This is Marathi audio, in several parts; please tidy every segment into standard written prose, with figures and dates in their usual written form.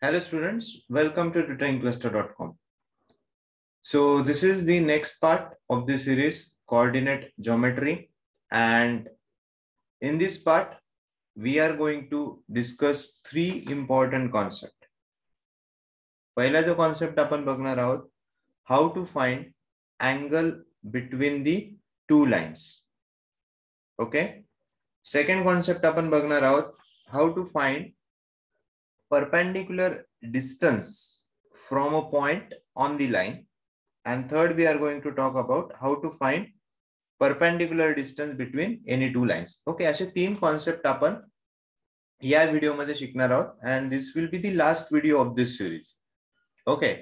Hello students, welcome to tutoringcluster.com. So this is the next part of the series coordinate geometry, and in this part we are going to discuss three important concepts. पहिला जो concept आपण बघणार आहोत, how to find angle between the two lines. Okay. Second concept आपण बघणार आहोत, how to find perpendicular distance from a point on the line, and third we are going to talk about how to find perpendicular distance between any two lines. Okay, असे तीन कॉन्सेप्ट आपण या व्हिडिओ मध्ये शिकणार आहोत, and this will be the last video of this series. Okay,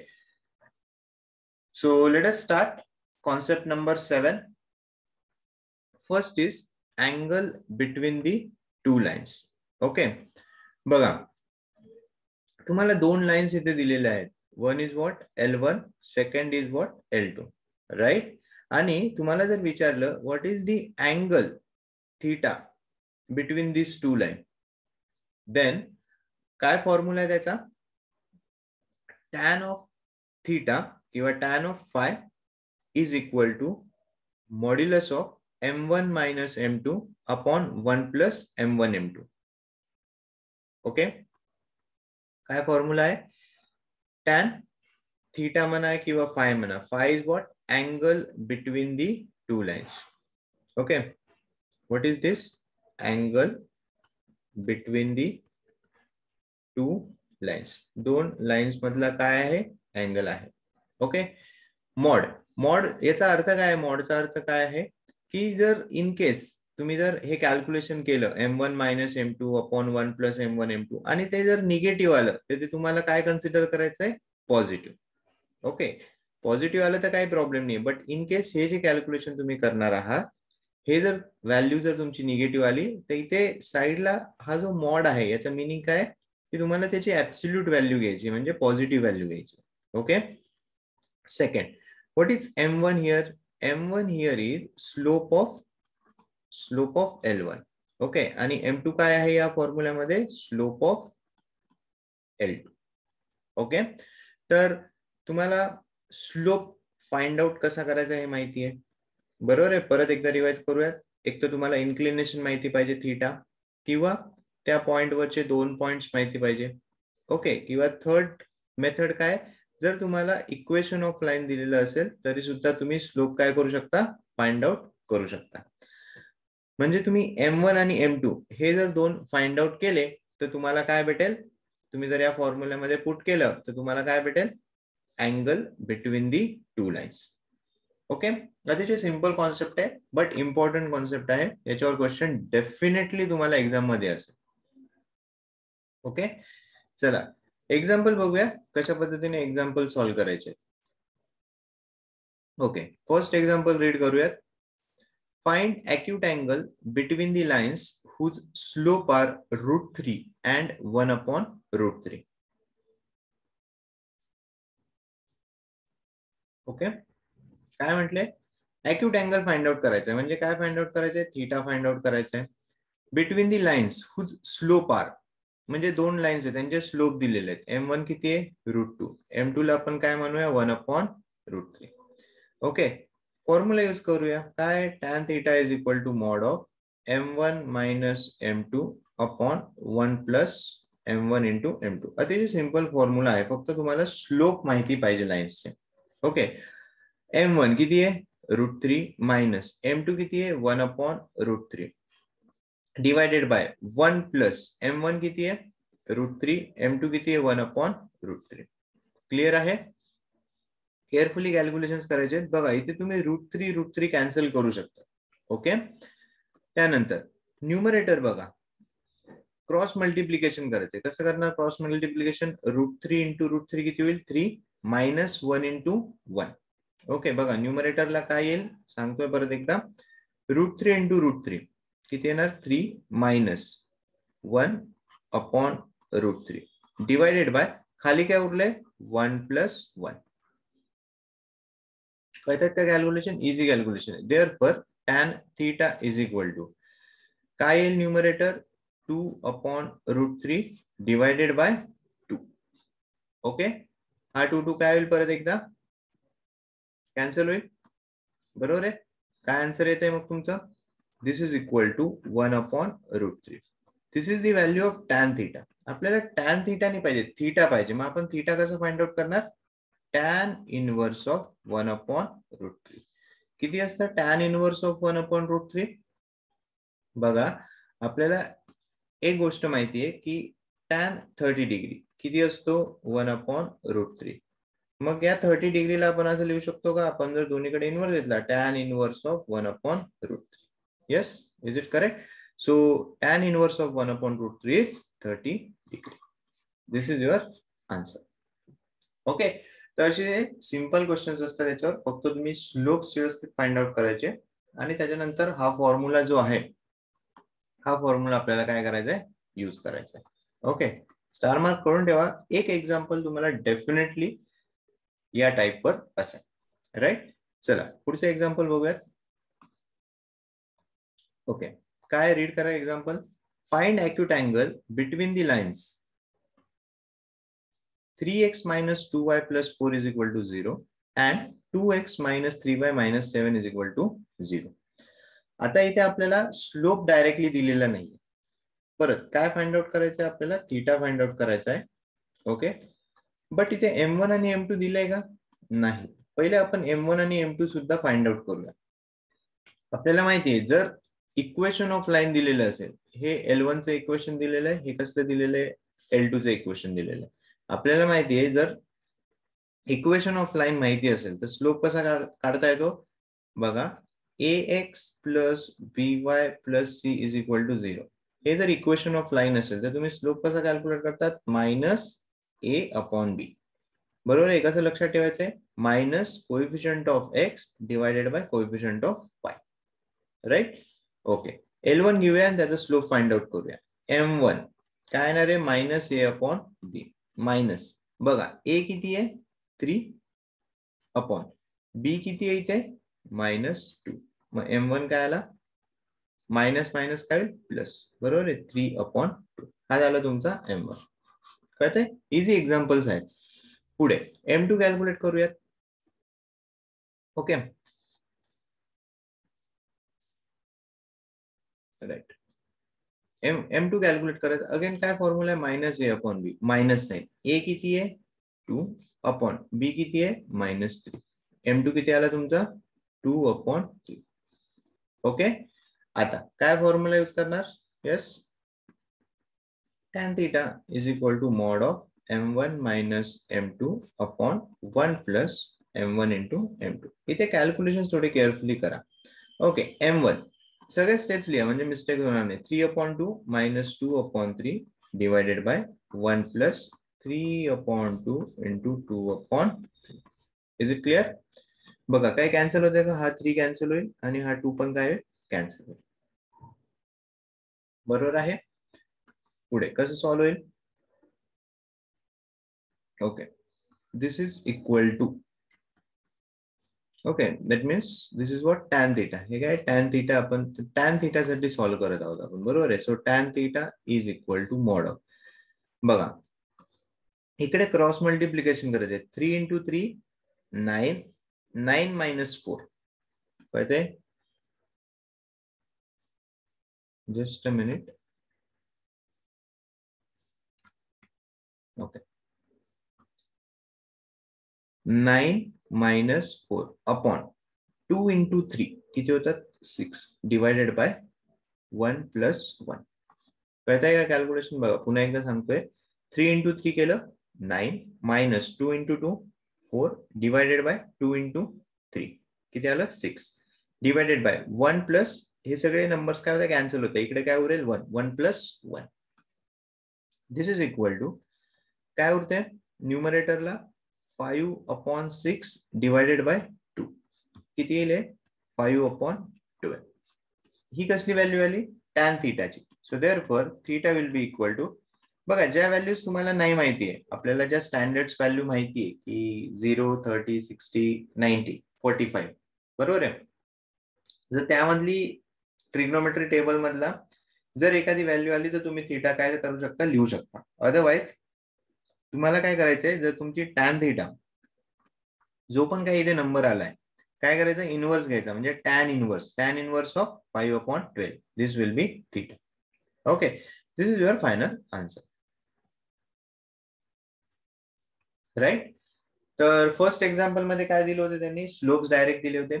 so let us start. Concept number 7. First is angle between the two lines. Okay, बघा तुम्हाला दोन लाइन्स इथे दिलेल्या आहेत. One is what L1, second is what L2, right. आणि तुम्हाला जर विचारलं what is the angle theta between this two line, then काय फॉर्म्युला आहे त्याचा? टॅन ऑफ थीटा किंवा tan of phi is equal to modulus of M1 minus M2 upon 1 plus M1 M2. Okay, काय फॉर्म्युला आहे? टॅन थीटा म्हणा किंवा फाय म्हणा. Phi is what? Angle between the two lines. Okay, what is this? Angle between the two lines. दोन लाइन्स मधला काय आहे? अँगल आहे. Okay, mod. मॉड याचा अर्थ काय आहे? मॉडचा अर्थ काय आहे की जर इन केस तुम्ही जर हे कॅल्क्युलेशन केलं M1 minus M2 upon 1 plus M1 M2 आणि ते जर निगेटिव्ह आलं तर ते तुम्हाला काय कन्सिडर करायचंय? पॉझिटिव्ह. ओके, पॉझिटिव्ह आलं तर काही प्रॉब्लेम नाही, बट इन केस हे जे कॅल्क्युलेशन तुम्ही करणार आहात हे जर व्हॅल्यू जर तुमची निगेटिव्ह आली तर इथे साइडला हा जो मॉड आहे याचा मिनिंग काय की तुम्हाला त्याची ऍब्सोल्यूट व्हॅल्यू घ्यायची, म्हणजे पॉझिटिव्ह व्हॅल्यू घ्यायची. Okay, second, what is M1 here? M1 here is slope of L1. Okay, आणि M2 काय आहे या फॉर्म्युल्यामध्ये? Slope of L2. ओके, तर तुम्हाला स्लोप फाइंड आउट कसा करायचा हे माहिती आहे, बरोबर आहे. परत एकदा रिवाइज करूयात. एक तर तुम्हाला इन्क्लिनेशन माहिती पाहिजे थीटा, किंवा त्या पॉइंट वरचे दोन पॉइंट्स माहिती पाहिजे. ओके, किंवा थर्ड मेथड काय, जर तुम्हाला इक्वेशन ऑफ लाईन दिलेलं असेल तरी सुद्धा तुम्ही स्लोप काय करू शकता? फाइंड आउट करू शकता. म्हणजे तुम्ही M1 आणि M2 हे जर दोन फाइंड आउट केले तर तुम्हाला काय भेटेल? तुम्ही जर या फॉर्म्युल्यामध्ये पुट केलं तर तुम्हाला काय भेटेल? Angle between the two lines. Okay, अतिशय सिंपल कॉन्सेप्ट आहे, बट इम्पॉर्टंट कॉन्सेप्ट आहे. याच्यावर क्वेश्चन डेफिनेटली तुम्हाला एक्झाम मध्ये असेल. ओके, चला एक्झाम्पल बघूया कशा पद्धतीने एक्झाम्पल सॉल्व्ह करायचे. ओके, फर्स्ट एक्झाम्पल रीड करूयात. Find acute angle between the lines whose slope are √3 and 1 upon √3. Okay, काय म्हटले? acute angle फाइंड आउट करायचंय. म्हणजे काय फाइंड आउट करायचंय? थीटा फाइंड आउट करायचंय. Between the lines whose slope are, म्हणजे दोन लाइन्स आहेत त्यांचे स्लोप दिलेले आहेत. M1 किती आहे? √2. M2 ला आपण काय म्हणूया? 1 upon √3. ओके, फॉर्म्युला यूज करूया. काय? Tan theta is equal to mod of M1 minus M2 upon 1 plus M1 into M2. अतिशय सिंपल फॉर्म्युला आहे, फक्त तुम्हाला स्लोप माहिती पाहिजे लाइन्सचे. ओके, M1 किती आहे? √3 मायनस M2 किती आहे? 1 upon √3 divided bye 1 plus M1 किती आहे? √3, M2 किती आहे? 1 अपॉन √3. क्लिअर आहे? केअरफुली कॅल्क्युलेशन्स करायचे. बघा इथे तुम्ही √3 कॅन्सल करू शकता. ओके, त्यानंतर न्यूमरेटर बघा, क्रॉस मल्टिप्लिकेशन करायचे. कसं करणार क्रॉस मल्टिप्लिकेशन? √3 इंटू √3 किती होईल? 3 मायनस 1 इंटू 1. ओके, बघा न्यूमरेटरला काय येईल सांगतोय परत एकदा. √3 इंटू √3 किती येणार? 3 मायनस 1 अपॉन √3 डिवायडेड बाय खाली काय उरलंय? 1 प्लस 1. कळतात का कॅल्क्युलेशन? इझी कॅल्क्युलेशन आहे. Therefore tan theta is equal to काय येईल numerator? 2 upon √3 divided by 2. Okay, हा 2 काय होईल परत एकदा कॅन्सल होईल, बरोबर आहे. काय आन्सर येते मग तुमचं, this is equal to 1/√3. This is the value of tan theta. आपल्याला टॅन थिटा नाही पाहिजे, थिटा पाहिजे. मग आपण थिटा कसं फाइंड आउट करणार, टॅन इनवर्स ऑफ 1/√3. किती असतं टॅन इनवर्स ऑफ 1/√3? बघा, आपल्याला एक गोष्ट माहिती आहे की टॅन 30 डिग्री किती असतो 1/√3. मग या 30 डिग्रीला आपण असं लिहू शकतो का, आपण जर दोन्हीकडे इनवर्स घेतला, tan inverse of 1/√3. Yes, is it correct? So tan inverse of 1/√3 is 30 degree. This is your answer. Okay, तर असे सिंपल क्वेश्चन्स असतात, त्याच्यावर फक्त तुम्ही स्लोप्स व्यवस्थित फाइंड आउट करायचे आणि त्याच्यानंतर हा फॉर्म्युला जो आहे, हा फॉर्म्युला आपल्याला काय करायचा आहे, यूज करायचा आहे. ओके, स्टार मार्क करून ठेवा. एक एक्झाम्पल तुम्हाला डेफिनेटली या टाइपवर असेल, राईट. चला पुढचं एक्झाम्पल बघूयात. ओके, काय रीड करा example. Find acute angle between the lines 3x minus 2y plus 4 is equal to 0 and 2x minus 3y minus 7 is equal to 0. आता इथे आपल्याला स्लोप डायरेक्टली दिलेला नाहीये. परत काय फाइंड आउट करायचं आहे आपल्याला, थीटा फाइंड आउट करायचा आहे. ओके, बट इथे m1 आणि m2 दिलंय का, नाही. पहिले आपण m1 आणि m2 सुद्धा फाइंड आउट करूया. आपल्याला माहितीये जर इक्वेशन ऑफ लाईन दिलेलं असेल, हे L1 चं इक्वेशन दिलेलं आहे, हे कसलं दिलेलं आहे, L2 चं इक्वेशन दिलेलं आहे. आपल्याला माहिती आहे जर इक्वेशन ऑफ लाईन माहिती असेल तर स्लोप कसा काढता येतो, बघा, ax plus by plus c is equal to 0. हे जर इक्वेशन ऑफ लाईन असेल तर तुम्ही स्लोप कसा कॅल्क्युलेट करतात, -a/b. बरोबर आहे. कसं लक्षात ठेवायचंय, minus coefficient of x divided by coefficient of y, right. Okay, L1 घेऊया आणि त्याचा स्लोप फाइंड आउट करूया. m1 काय येणार आहे, -a/b. मायनस, बघा a किती आहे 3 b किती आहे इथे -2. मग m1 काय आला, मायनस मायनस काय प्लस, बरोबर आहे, 3/2. हा झाला तुमचा m1. कळतंय, इझी एक्झाम्पल्स आहेत. पुढे m2 कॅल्क्युलेट करूयात. Okay, right. m2 कॅल्क्युलेट करायचं. अगेन काय फॉर्म्युला आहे, -a/b. मायनस साइन, a किती आहे 2/b किती आहे -3. m2 किती आला तुमचा 2/3. ओके, आता काय फॉर्म्युला यूज करणार, yes, tan theta is equal to mod of m1 minus m2 upon 1 plus m1 into m2. इथे कॅल्क्युलेशन थोडे केअरफुली करा. ओके, m1 सगळे स्टेप्स लिहा म्हणजे मिस्टेक होणार नाही. 3/2 minus 2/3 divided by 1 plus 3/2 into 2/3. Is it clear? बघा काय कॅन्सल होते का, हा 3 कॅन्सल होईल आणि हा 2 पण काय कॅन्सल होईल, बरोबर आहे. पुढे कसं सॉल्व्ह होईल, okay, this is equal to, okay, that means this is what tan theta. हे काय टॅन थीटा, आपण टॅन थीटा साठी सॉल्व्ह करत आहोत आपण, बरोबर आहे. So tan theta is equal to mod of, बघा इकडे क्रॉस मल्टिप्लिकेशन करायचे, 3 into 3 9, 9 minus 4 कळते, just a minute. Okay, 9 minus 4 upon 2 into 3 किती होतात 6 डिवायडेड बाय 1 plus 1. कळतंय का कॅल्क्युलेशन? बघा पुन्हा एकदा सांगतोय, 3 into 3 केलं 9 minus 2 into 2 4 divided by 2 into 3 किती आलं 6 डिवायडेड बाय 1 प्लस, हे सगळे नंबर्स काय होते कॅन्सल होते, इकडे काय उरेल 1, 1 plus 1. This is equal to काय उरते न्यूमरेटरला 5/6 डिवायडेड बाय 2 किती येईल 5/12. ही कसली व्हॅल्यू आली, टॅन थीटाची. So therefore theta will be equal to, बघा ज्या व्हॅल्यूज तुम्हाला नाही माहिती आहे, आपल्याला ज्या स्टँडर्ड व्हॅल्यू माहिती आहे की 0, 30, 60, 90, 45, बरोबर आहे. जर त्यामधली ट्रिग्नोमेट्री टेबल मधला जर एखादी व्हॅल्यू आली तर तुम्ही थीटा काय करू शकता, लिहू शकता. अदरवाइज तुम्हाला काय करायचंय, जर तुमची टॅन थीटा जो पण काही इथे नंबर आलाय, काय करायचं, इनवर्स घ्यायचा, म्हणजे tan inverse of 5/12. This will be theta. Okay, this is your final answer. Right. तर फर्स्ट एक्झाम्पल मध्ये काय दिले होते त्यांनी, स्लोप्स डायरेक्ट दिले होते.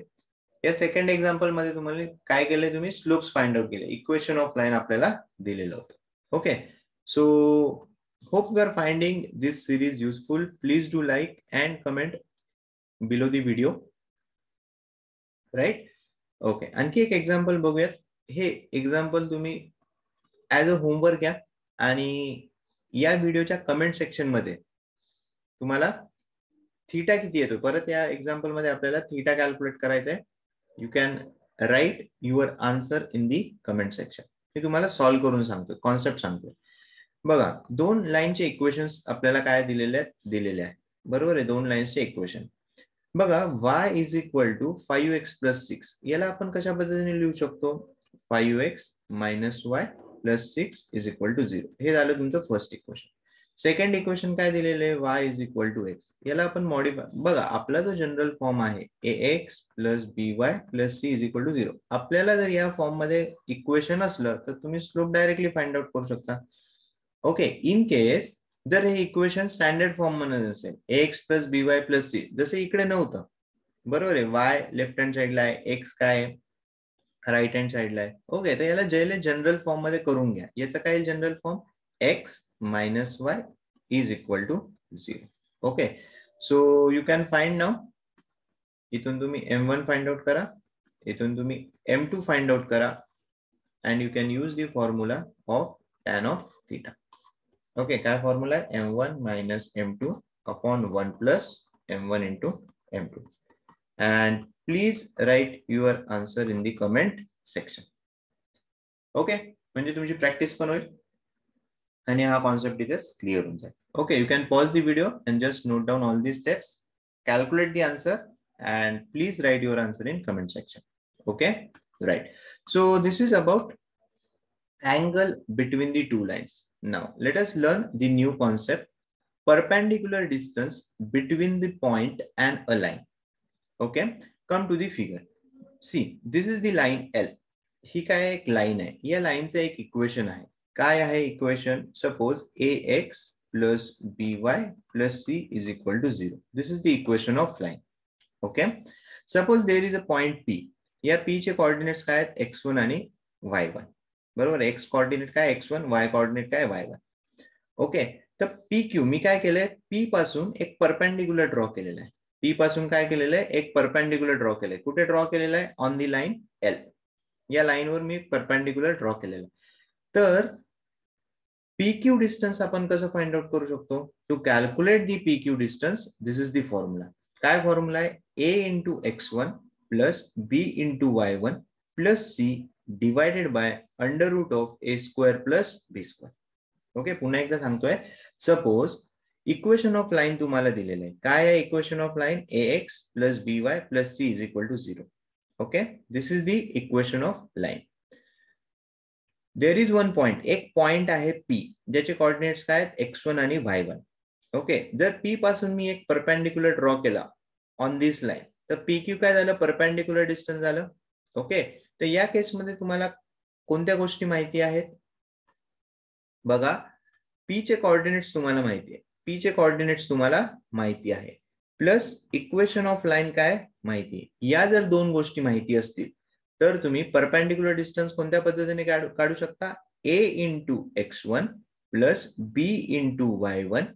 या सेकंड एक्झाम्पल मध्ये तुम्हाला काय केले, तुम्ही स्लोप्स फाइंड आउट केले, इक्वेशन ऑफ लाईन आपल्याला दिलेलं होतं. Okay, so hope you are finding this series useful. Please do like and comment below the video. Right. Okay, आणखी एक एक्झाम्पल बघूयात. हे एक्झाम्पल तुम्ही ऍज अ होमवर्क घ्या आणि या व्हिडिओच्या कमेंट सेक्शन मध्ये तुम्हाला थीटा किती येतो, परत या एक्झाम्पल मध्ये आपल्याला थीटा कॅल्क्युलेट करायचा आहे. You can write your answer in the comment section. मी तुम्हाला सॉल्व्ह करून सांगतो, कॉन्सेप्ट सांगतो. बघा, दोन लाईनचे इक्वेशन्स आपल्याला काय दिलेले आहेत, बरोबर आहे. दोन लाईन्सचे इक्वेशन बघा, y is equal to 5x plus 6. याला आपण कशा पद्धतीने लिहू शकतो, 5x minus y plus 6 is equal to 0. हे झालं तुमचं फर्स्ट इक्वेशन. सेकंड इक्वेशन काय दिलेलं आहे, y is equal to x. याला आपण मॉडिफाय, बघा आपला जो जनरल फॉर्म आहे ax plus by plus c is equal to 0. आपल्याला जर या फॉर्म मध्ये इक्वेशन असलं तर तुम्ही स्लोप डायरेक्टली फाइंड आउट करू शकता. ओके, इन केस जर हे इक्वेशन स्टँडर्ड फॉर्म मध्ये नसेल, ax plus by plus c, जसे इकडे नव्हतं, बरोबर आहे, y लेफ्ट हँड साइडला आहे, x काय राईट हँड साइडला आहे. ओके, तर याला जयले जनरल फॉर्म मध्ये करून घ्या. याचं काय general form, x minus y is equal to 0. Okay, so you can find now. इथून तुम्ही m1 फाइंड आउट करा, इथून तुम्ही m2 फाइंड आउट करा, and you can use the formula of tan of theta. Okay, काय फॉर्म्युला आहे, m1 minus m2 upon 1 plus m1 into m2. And please write your answer in the comment section. Okay, म्हणजे तुमची प्रॅक्टिस पण होईल आणि हा कॉन्सेप्ट इथेच क्लिअर होऊन जाईल. Okay, you can pause the video and just note down all the steps, calculate the answer, and please write your answer in comment section. Okay, right. So this is about angle between the two lines. Now let us learn the new concept, perpendicular distance between the point and a line. Okay, come to the figure. See, this is the line L. ही काय एक लाईन आहे, या लाईनचं एक इक्वेशन आहे. काय आहे equation, suppose ax plus by plus c is equal to 0. This is the equation of line. Okay, suppose there is a point P. या P चे कोऑर्डिनेट्स काय आहेत, x1 आणि y1. बरोबर, x कोऑर्डिनेट काय x1, y कोऑर्डिनेट काय y1. ओके, तर PQ मी काय केलंय, P पासून एक परपेंडिक्युलर ड्रॉ केलेला आहे. P पासून काय केलेलं आहे, एक परपेंडिक्युलर ड्रॉ केलंय. कुठे ड्रॉ केलेला आहे, ऑन दी लाईन L. या लाईनवर मी परपेंडिक्युलर ड्रॉ केलेला. तर PQ डिस्टन्स आपण कसं फाइंड आउट करू शकतो, to calculate the PQ distance, this is the formula. काय फॉर्म्युला आहे, a into x1 plus b into y1 plus c divided by under root of a square plus b square. Okay, पुन्हा एकदा सांगतोय, सपोज इक्वेशन ऑफ लाईन तुम्हाला दिलेलं आहे. काय आहे equation of line, ax plus by plus c is equal to 0. Okay, this is the equation of line. There is one point, एक पॉइंट आहे P, ज्याचे कोऑर्डिनेट्स काय आहेत, x1 आणि y1. ओके, जर P पासून मी एक परपेंडिक्युलर ड्रॉ केला ऑन दिस लाईन, तर PQ काय झालं, परपेंडिक्युलर डिस्टन्स झालं. ओके, तर या केसमध्ये तुम्हाला कोणत्या गोष्टी माहिती आहेत, बघा, P चे कोऑर्डिनेट्स तुम्हाला माहिती आहे, P चे कोऑर्डिनेट्स तुम्हाला माहिती आहे, प्लस इक्वेशन ऑफ लाईन काय माहिती आहे. या जर दोन गोष्टी माहिती असतील तर तुम्ही परपेंडिक्युलर डिस्टन्स कोणत्या पद्धतीने काढू शकता, a into x1 plus b into y1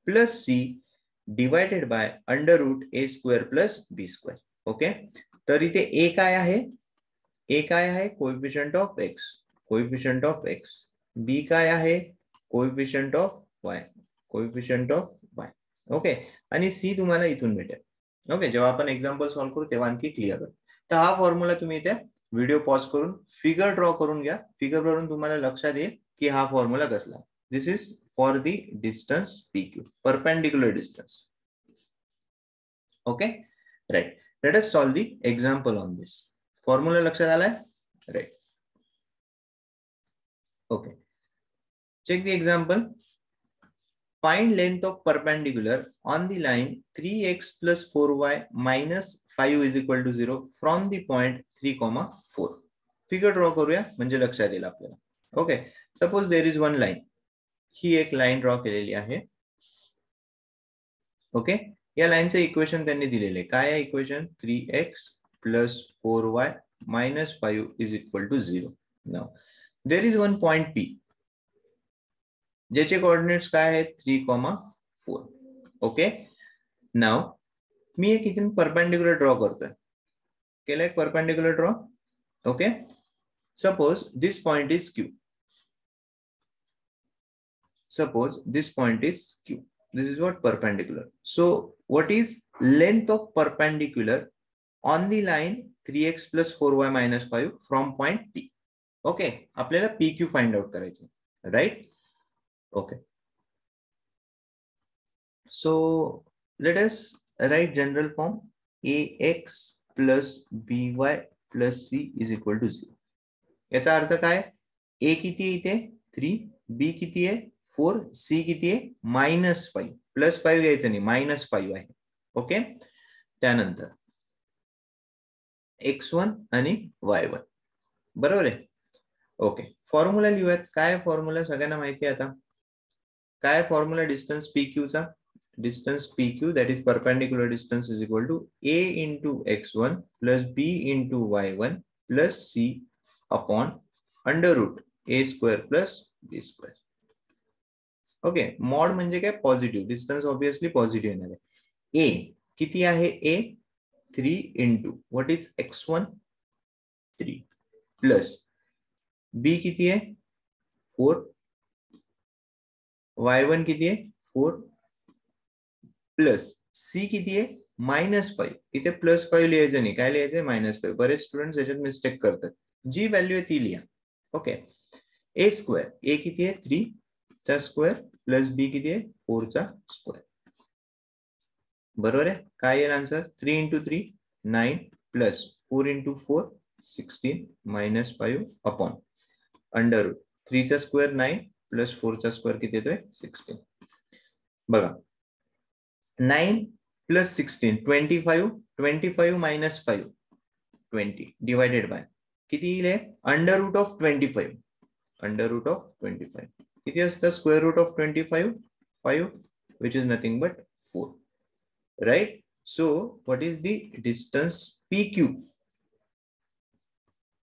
plus c divided by under root a square plus b square. Okay, तर इथे a काय आहे, a काय आहे, coefficient of x, coefficient of x. b काय आहे, coefficient of y, coefficient of y. Okay, आणि c तुम्हाला इथून भेटेल. ओके, जेव्हा आपण एक्झाम्पल सॉल्व्ह करू तेव्हा आणखी क्लिअर होईल. तर हा फॉर्म्युला तुम्ही इथे व्हिडिओ पॉज करून फिगर ड्रॉ करून घ्या. फिगर वरून तुम्हाला लक्षात येईल की हा फॉर्म्युला कसला. This is for the distance PQ, perpendicular distance. Okay, right. Let us solve the example on this. Formula लक्षात आलाय, right. Okay, check the example. Find length of perpendicular on the line 3x plus 4y minus 5 is equal to 0 from the point 3, 4. Figure draw करूया म्हणजे लक्षात येईल आपल्याला. Okay, suppose there is one line. ही एक लाईन ड्रॉ केलेली आहे. ओके, या लाईनचं इक्वेशन त्यांनी दिलेले. काय आहे equation? 3x plus 4y minus 5 is equal to 0. Now, there is one point P. ज्याचे कोऑर्डिनेट्स काय आहेत? 3, 4. ओके, नाउ मी एक इथून परपेंडिक्युलर ड्रॉ करतोय. केला एक perpendicular draw. Okay, suppose this point is Q. Suppose this point is Q. This is what? Perpendicular. So what is length of perpendicular on the line 3x plus 4y minus 5 from point P? Okay, आपल्याला PQ find out करायचं, right? Okay. So let us write general form. AX plus BY plus C is equal to 0. याचा अर्थ काय? A किती आहे इथे? 3. B किती आहे? 4. C किती आहे? -5. +5 घ्यायचं नाही, -5 आहे. ओके, त्यानंतर x1 आणि y1. बरोबर आहे. ओके, फॉर्म्युला लिहूयात. काय फॉर्म्युला सगळ्यांना माहिती आहे आता? काय फॉर्म्युला डिस्टन्स PQ चा? Distance PQ, that is perpendicular distance, is equal to A into x1 plus B into y1 plus C upon under root A square plus B square. Okay, mod म्हणजे काय? पॉझिटिव्ह. डिस्टन्स ऑब्विसली पॉझिटिव्ह येणार आहे. A किती आहे? A 3 into what is x1? 3 plus B किती आहे? 4. y1 किती आहे? 4 प्लस C किती आहे? -5. इथे +5 लिहायचं नाही, काय लिहायचं? -5. बरेच स्टुडंट्स याच्यात मिस्टेक करतात. जी व्हॅल्यू आहे ती लिहा. Okay, A square. A किती आहे? 3 चा स्क्वेअर प्लस B किती आहे? 4 चा स्क्वेअर. बरोबर आहे. काय येईल answer? 3 into 3 9 plus 4 into 4 16 minus 5 upon under root 3 चा स्क्वेअर 9 प्लस 4 चा स्क्वेअर किती येतोय? 16. बघा, 9 प्लस 16 25. 25 minus 5 20 डिवायडेड बाय किती येईल? Under root of 25. Under root of 25 किती असतं? Square root of 25 5, which is nothing but 4. Right? So what is the distance PQ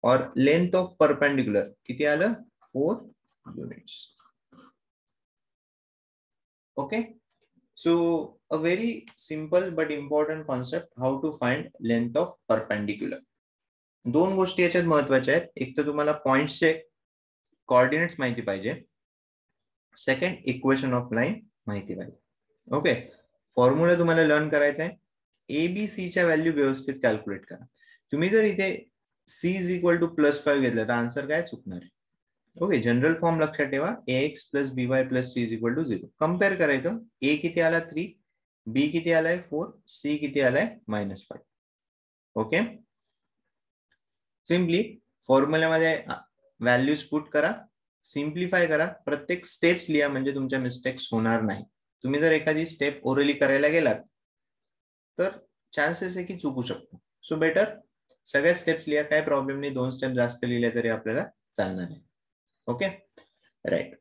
or length of perpendicular? किती आलं? 4 units. Okay, so a very simple but important concept, how to find length of perpendicular. दोन गोष्टी याच्यात महत्वाच्या आहेत. एक तर तुम्हाला पॉइंट्सचे कोऑर्डिनेट्स माहिती पाहिजे. सेकंड, इक्वेशन ऑफ लाईन माहिती पाहिजे. ओके, फॉर्म्युला तुम्हाला लर्न करायचा आहे. ABC च्या व्हॅल्यू व्यवस्थित कॅल्क्युलेट करा. तुम्ही जर इथे C इज इक्वल टू +5 घेतलं तर आन्सर काय चुकणार आहे? ओके, जनरल फॉर्म लक्षात ठेवा. AX plus BY plus C is equal to 0. Compare करायचं. A किती आला? 3. B किती आलाय? 4. C किती आलाय? -5. ओके, सिम्पली फॉर्म्युल्यामध्ये व्हॅल्यूज पुट करा, सिम्प्लिफाय करा, प्रत्येक स्टेप्स लिहा म्हणजे तुमच्या मिस्टेक्स होणार नाही. तुम्ही जर एखादी स्टेप ओरली करायला गेलात तर चान्सेस आहे की चुकू शकतो. सो बेटर सगळ्या स्टेप्स लिहा, काय प्रॉब्लेम नाही. 2 स्टेप जास्त लिहिले तरी आपल्याला चालणार आहे. Okay, right.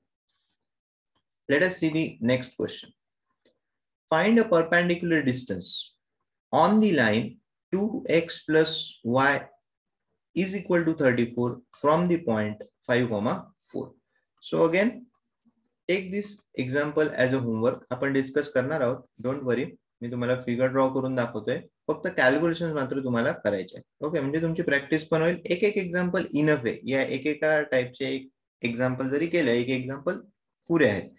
Let us see the next question. Find a perpendicular distance on the line 2x plus y is equal to 34 from the point 5, 4. So again, take this example as a homework. आपण डिस्कस करणार आहोत. डोंट वरी, मी तुम्हाला फिगर ड्रॉ करून दाखवतोय. फक्त कॅल्क्युलेशन मात्र तुम्हाला करायचे आहे. ओके, म्हणजे तुमची प्रॅक्टिस पण होईल. एक एक्झाम्पल इनफ आहे. या एकेका टाइपचे एक एक्झाम्पल जरी केलं, एक एक्झाम्पल पुरे आहेत.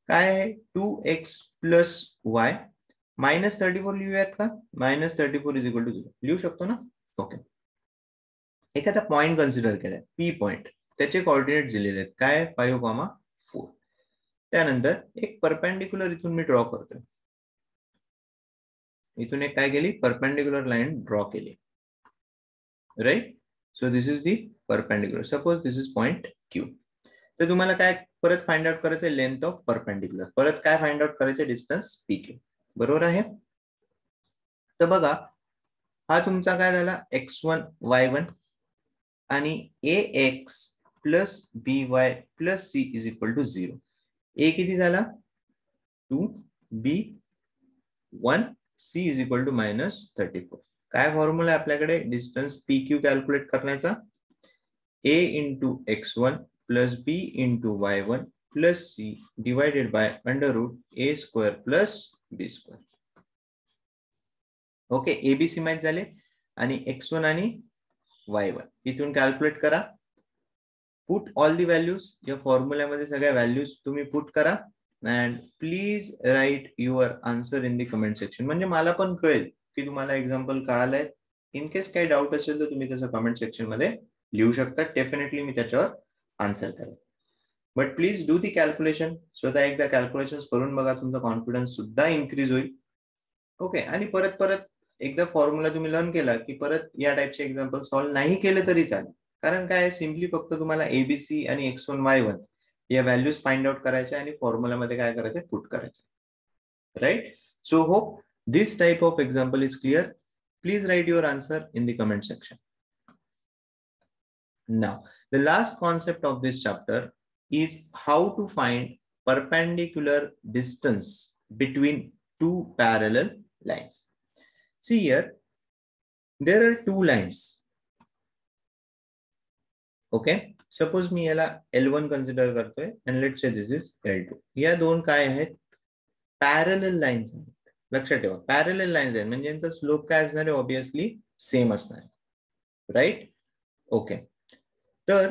काय आहे? 2x plus y -34 लिहूयात का? -34 इज इक्वल टू 0 लिहू शकतो ना? ओके, एखादा पॉइंट कन्सिडर केलाय, P पॉइंट. त्याचे कोऑर्डिनेट दिलेले आहेत. काय? 5, 4. त्यानंतर एक परपेंडिक्युलर इथून मी ड्रॉ करतोय. इथून एक काय केली? परपेंडिक्युलर लाईन ड्रॉ केली. Right? So this is the perpendicular. Suppose this is point Q. तर तुम्हाला काय परत फाइंड आउट करायचं, लेंथ ऑफ परपेंडिक्युलर. परत काय फाइंड आउट करायचं, डिस्टन्स PQ. बरोबर आहे. तर बघा, हा तुमचा काय झाला, x1 y1 आणि ax plus by plus c is equal to 0. a किती झाला 2, b 1, c is equal to -34. काय फॉर्म्युला आहे आपल्याकडे डिस्टन्स PQ कॅल्क्युलेट करण्याचा, a into x1 plus b into y1 plus c divided by √a square plus b square. Okay, ABC माहित झाले आणि x1 आणि y1 इथून कॅल्क्युलेट करा. पुट ऑल दी व्हॅल्यूज, या फॉर्म्युल्यामध्ये सगळ्या व्हॅल्यूज तुम्ही पुट करा and please write your answer in the comment section. म्हणजे मला पण कळेल की तुम्हाला एक्झाम्पल कळालंय. इन केस काही डाऊट असेल तर तुम्ही तसं कमेंट सेक्शन मध्ये लिहू शकता. डेफिनेटली मी त्याच्यावर आन्सर करेल. But please do the calculation. स्वतः एकदा कॅल्क्युलेशन करून बघा, तुमचा कॉन्फिडन्स सुद्धा इन्क्रीज होईल. ओके, आणि परत परत एकदा फॉर्म्युला तुम्ही लर्न केला की परत या टाइपचे एक्झाम्पल सॉल्व्ह नाही केले तरी चालेल. कारण काय, सिम्पली फक्त तुम्हाला एबीसी आणि x1 y1 या व्हॅल्यूज फाइंड आउट करायच्या आणि फॉर्म्युलामध्ये काय करायचं, पुट करायचं. Right. So hope this type of example is clear. Please write your answer in the comment section. Now, the last concept of this chapter is how to find perpendicular distance between two parallel lines. See here, there are two lines. Okay, suppose मी याला L1 कन्सिडर करतोय and let's say this is L2. या दोन काय आहेत, पॅरलल लाईन्स आहेत. लक्षात ठेवा, पॅरलल लाईन्स आहेत म्हणजे यांचा स्लोप काय असणार आहे, ऑब्विसली सेम असणार आहे. राईट. ओके, तर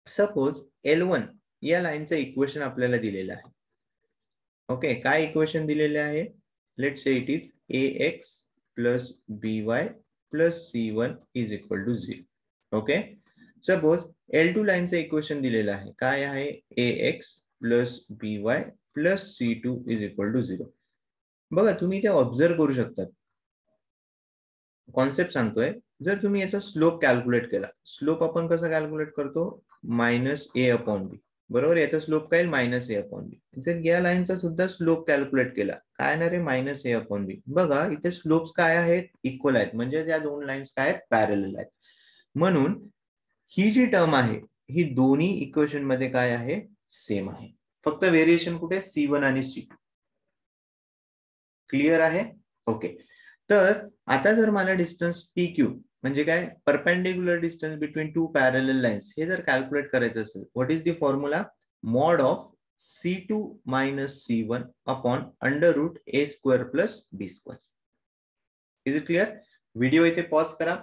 सपोज L1 या लाईनचं इक्वेशन आपल्याला दिलेलं आहे. ओके, काय इक्वेशन दिलेले आहे, let's say it is ax plus by plus c1 is equal to 0. Okay, suppose L2 लाईनचं इक्वेशन दिलेलं आहे, काय आहे, ax plus by plus c2 is equal to 0. बघा, तुम्ही ते ऑब्झर्व करू शकता. कॉन्सेप्ट सांगतोय, जर तुम्ही याचा स्लोप कॅल्क्युलेट केला, स्लोप आपण कसा कॅल्क्युलेट करतो, -a/b. बरोबर, याचा स्लोप काय, -a/b. जर या लाईनचा सुद्धा स्लोप कॅल्क्युलेट केला, काय येणार आहे, -a/b. बघा, इथे स्लोप्स काय आहेत, इक्वल आहेत, म्हणजे या दोन लाईन्स काय आहेत, पॅरलल आहेत. म्हणून ही जी टर्म आहे ही दोन्ही इक्वेशन मध्ये काय आहे, सेम आहे. फक्त व्हेरिएशन कुठे, C1 आणि C2. क्लिअर आहे. ओके, तर आता जर मला डिस्टन्स PQ म्हणजे काय, perpendicular distance between two parallel lines, हे जर कॅल्क्युलेट करायचं असेल, what is the formula, mod of C2 minus C1 upon √a square plus b square. Is it clear. Video इथे पॉज करा,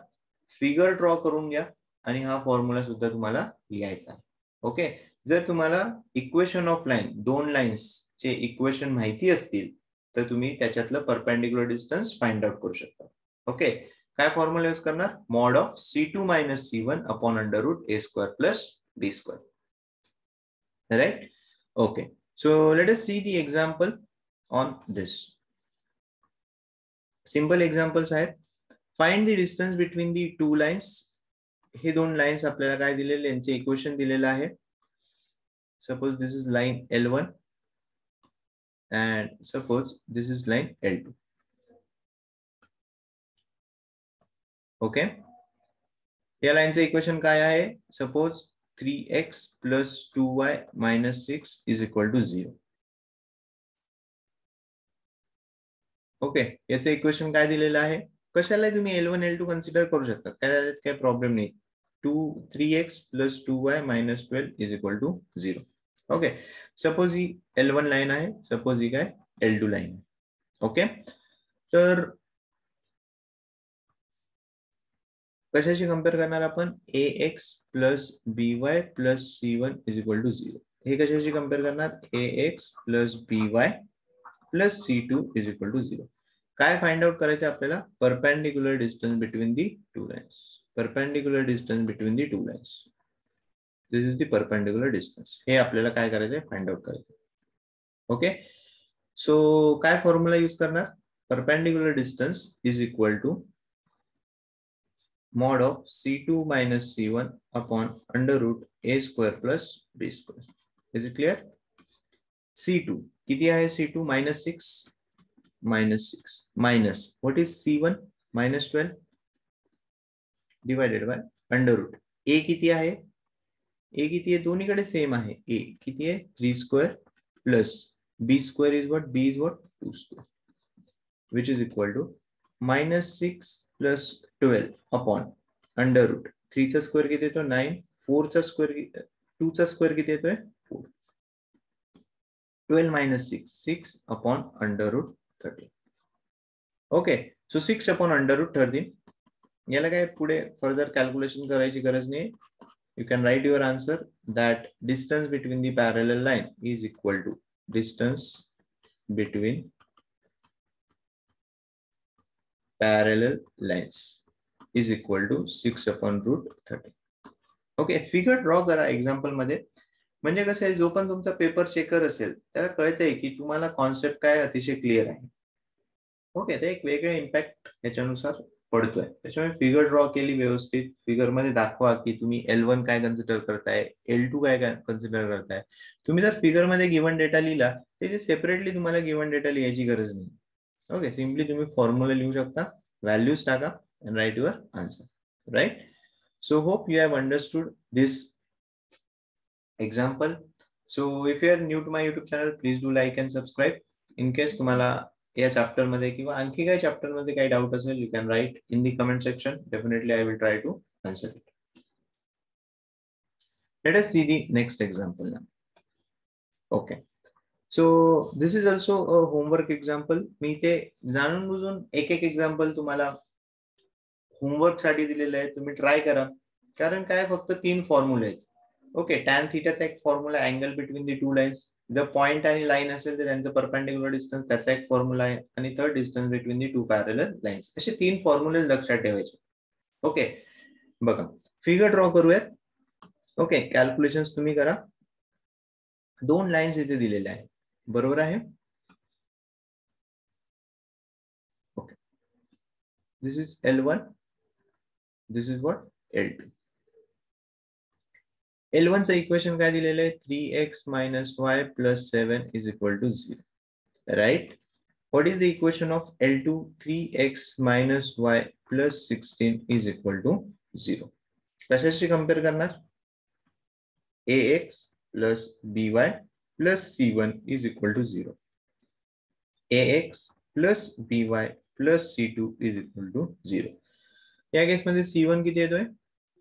फिगर ड्रॉ करून घ्या आणि हा फॉर्म्युला सुद्धा तुम्हाला लिहायचा आहे. ओके, जर तुम्हाला इक्वेशन ऑफ लाईन, दोन लाईन्सचे इक्वेशन माहिती असतील तर तुम्ही त्याच्यातलं परपेंडिक्युलर डिस्टन्स फाइंड आउट करू शकता. ओके, काय फॉर्म्युला यूज करणार, mod of C2 minus C1 upon √a square plus b square. Right. Okay, so let us see the example on this. Simple examples आहेत. Find the distance between the two lines. हे दोन लाईन्स आपल्याला काय दिलेले, यांचे इक्वेशन दिलेलं आहे. Suppose this is line L1 and suppose this is line L2. Okay, या लाईनचं इक्वेशन काय आहे, suppose 3x plus 2y minus 6 is equal to 0. Okay, याचं इक्वेशन काय दिलेलं आहे, कशाला तुम्ही L1 L2 कन्सिडर करू शकता, काय प्रॉब्लेम नाही. 3x plus 2y minus 12 is equal to 0. Okay, suppose ही L1 लाईन आहे, सपोज ही काय L2 लाईन आहे. ओके, तर कशाशी कम्पेअर करणार आपण, ax plus by plus c1 is equal to 0. हे कशाशी कम्पेअर करणार, ax plus by plus c2 is equal to 0. काय फाइंड आउट करायचं आपल्याला, perpendicular distance between the two lines. Perpendicular distance between the two lines, this is the perpendicular distance. हे आपल्याला काय करायचंय, फाइंड आउट करायचं. ओके, सो काय फॉर्म्युला यूज करणार, perpendicular distance is equal to mod of C2 minus C1 upon under root A square plus B square. Is it clear? C2 किती आहे? C2 minus 6 minus what is C1 minus 12 divided by under root A किती आहे? A किती आहे? दोन्हीकडे सेम आहे. A किती आहे? 3 square plus B square is what? B is what? 2 square, which is equal to minus 6 plus 12 upon under root 3 चा स्क्वेअर किती येतो? 9. 4 चा स्क्वेअर 2 चा स्क्वेअर किती येतोय? 4. 12 minus 6 6 upon under root 13. Okay, so 6 upon under root 13. याला काय पुढे फर्दर कॅल्क्युलेशन करायची गरज नाही. You can write your answer that distance between the parallel line is equal to distance between parallel lines is equal to 6 upon root 13. Okay, figure draw करा एक्झाम्पल मध्ये. म्हणजे कसं आहे, जो पण तुमचा पेपर चेकर असेल त्याला कळतंय की तुम्हाला कॉन्सेप्ट काय अतिशय क्लिअर आहे. ओके, ते एक वेगळे इम्पॅक्ट याच्यानुसार पडतोय. त्याच्यामुळे फिगर ड्रॉ केली व्यवस्थित. फिगर मध्ये दाखवा की तुम्ही L1 काय कन्सिडर करताय, L2 काय कन्सिडर करताय. तुम्ही जर फिगर मध्ये गिवन डेटा लिहिला ते सेपरेटली तुम्हाला गिवन डेटा लिहायची गरज नाही. ओके, सिम्पली तुम्ही फॉर्म्युला लिहू शकता, व्हॅल्यूज टाका and write your answer, right? So hope you have understood this example. So if you are new to my YouTube channel, please do like and subscribe. In case तुम्हाला या चॅप्टर मध्ये किंवा आणखी काही चॅप्टर मध्ये काही डाऊट असेल, you can write in the comment section. Definitely I will try to answer it. Let us see the next example now. Okay, so this is also a homework example. मी ते जाणून बुजून एक एक एक्झाम्पल तुम्हाला होमवर्क साठी दिलेलं आहे. तुम्ही ट्राय करा, कारण काय फक्त 3 फॉर्म्युले आहेत. ओके, टॅन थीटाचा एक formula, angle between the two lines, जर पॉइंट आणि लाईन असेल तर त्यांचं परपेंडिक्युलर डिस्टन्स, त्याचा एक फॉर्म्युला आहे, आणि third distance between the two parallel lines. असे 3 फॉर्म्युले लक्षात ठेवायचे. ओके, बघा फिगर ड्रॉ करूयात. ओके, कॅल्क्युलेशन्स तुम्ही करा. 2 लाईन्स इथे दिलेल्या आहेत, बरोबर आहे. Okay, this is L1, this is what L2. L1 चं इक्वेशन काय दिलेलं आहे? 3x minus y plus 7 is equal to 0. Right? What is the equation of L2? 3x minus y plus 16 is equal to 0. कशाशी कंपेअर करणार? ax plus by plus c1 is equal to 0. ax plus by plus c2 is equal to 0. या केसमध्ये c1 किती येतोय?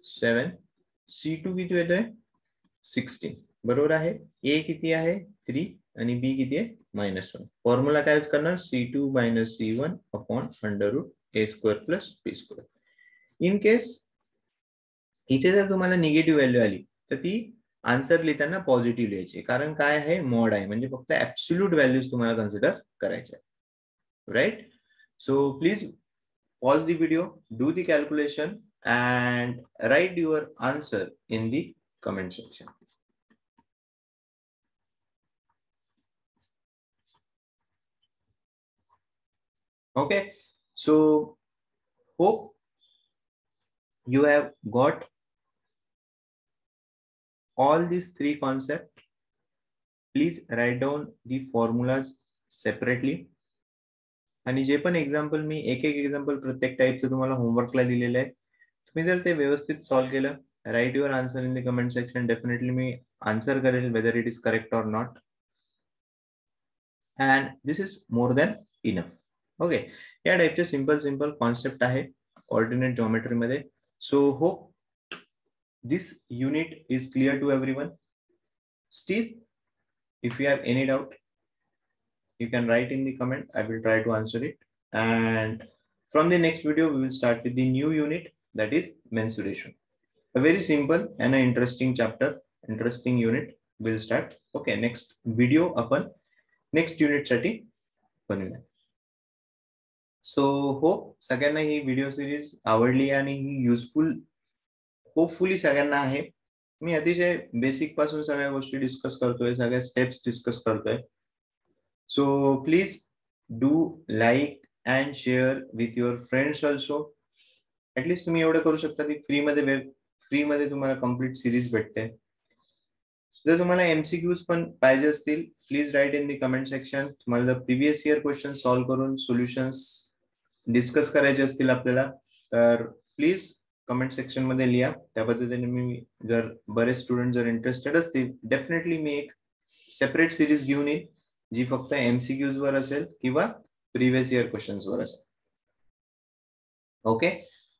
7. C2 किती येतोय? 16. बरोबर आहे. A किती आहे? 3 आणि B किती आहे? -1. फॉर्म्युला काय यूज करणार? C2 minus C1 upon under root A square plus B square. In case इथे जर तुम्हाला निगेटिव्ह व्हॅल्यू आली तर ती आन्सर लिहिताना पॉझिटिव्ह लिहायची, कारण काय आहे? मॉड आहे, म्हणजे फक्त ऍब्सोल्यूट व्हॅल्यूज तुम्हाला कन्सिडर करायच्या, right? So please pause the video, do the calculation and write your answer in the comment section. Okay, so hope you have got all these 3 concepts. Please write down the formulas separately. आणि जे पण एक्झाम्पल मी एक एक्झाम्पल प्रत्येक टाईपचं तुम्हाला होमवर्कला दिलेलं आहे, तुम्ही जर ते व्यवस्थित सॉल्व्ह केलं, write your answer in the comment section. Definitely मी आन्सर करेल whether it is correct or not, and this is more than enough. Okay, या टाईपचे सिंपल कॉन्सेप्ट आहे ऑर्डिनेट जॉमेट्री मध्ये. So hope this unit is clear to everyone. Still if you have any doubt, you can write in the comment. I will try to answer it. And from the next video, we will start with the new unit, that is mensuration. A very simple and an interesting chapter, interesting unit will start. Okay, next video upon next unit साठी बनवूया. So hope सगळ्यांना ही व्हिडिओ सिरीज आवडली आणि ही युजफुल होपफुली सगळ्यांना आहे. मी अतिशय बेसिक पासून सगळ्या गोष्टी डिस्कस करतोय, सगळ्या स्टेप्स डिस्कस करतोय. So please do like and share with your friends also. At least तुम्ही एवढं करू शकता की फ्रीमध्ये तुम्हाला कम्प्लीट सिरीज भेटते. जर तुम्हाला MCQs पण पाहिजे असतील, please write in the comment section. तुम्हाला जर प्रिव्हियस इयर क्वेश्चन सॉल्व्ह करून सोल्युशन्स डिस्कस करायचे असतील आपल्याला, तर प्लीज कमेंट सेक्शन मध्ये लिहा. त्या पद्धतीने मी जर बरेच स्टुडंट जर इंटरेस्टेड असतील, डेफिनेटली मी एक सेपरेट सिरीज घेऊन येईल जी फक्त MCQs वर असेल किंवा प्रिव्हियस इयर क्वेश्चन्स वर असेल. Okay,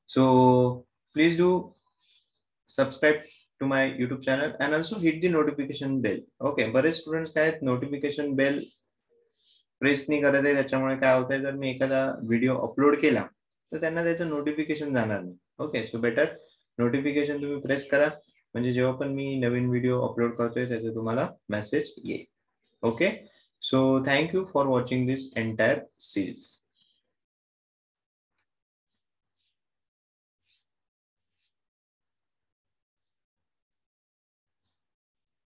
so please do subscribe to my YouTube channel and also hit the notification bell. Okay, बरेच स्टुडंट्स काय आहेत, नोटिफिकेशन बेल प्रेस नाही करत आहे. त्याच्यामुळे काय होतंय, जर मी एखादा व्हिडिओ अपलोड केला तर त्यांना त्याचं नोटिफिकेशन जाणार नाही. ओके, सो बेटर नोटिफिकेशन तुम्ही प्रेस करा, म्हणजे जेव्हा पण मी नवीन व्हिडिओ अपलोड करतोय त्याचा तुम्हाला मेसेज येईल. Okay, so thank you for watching this entire series.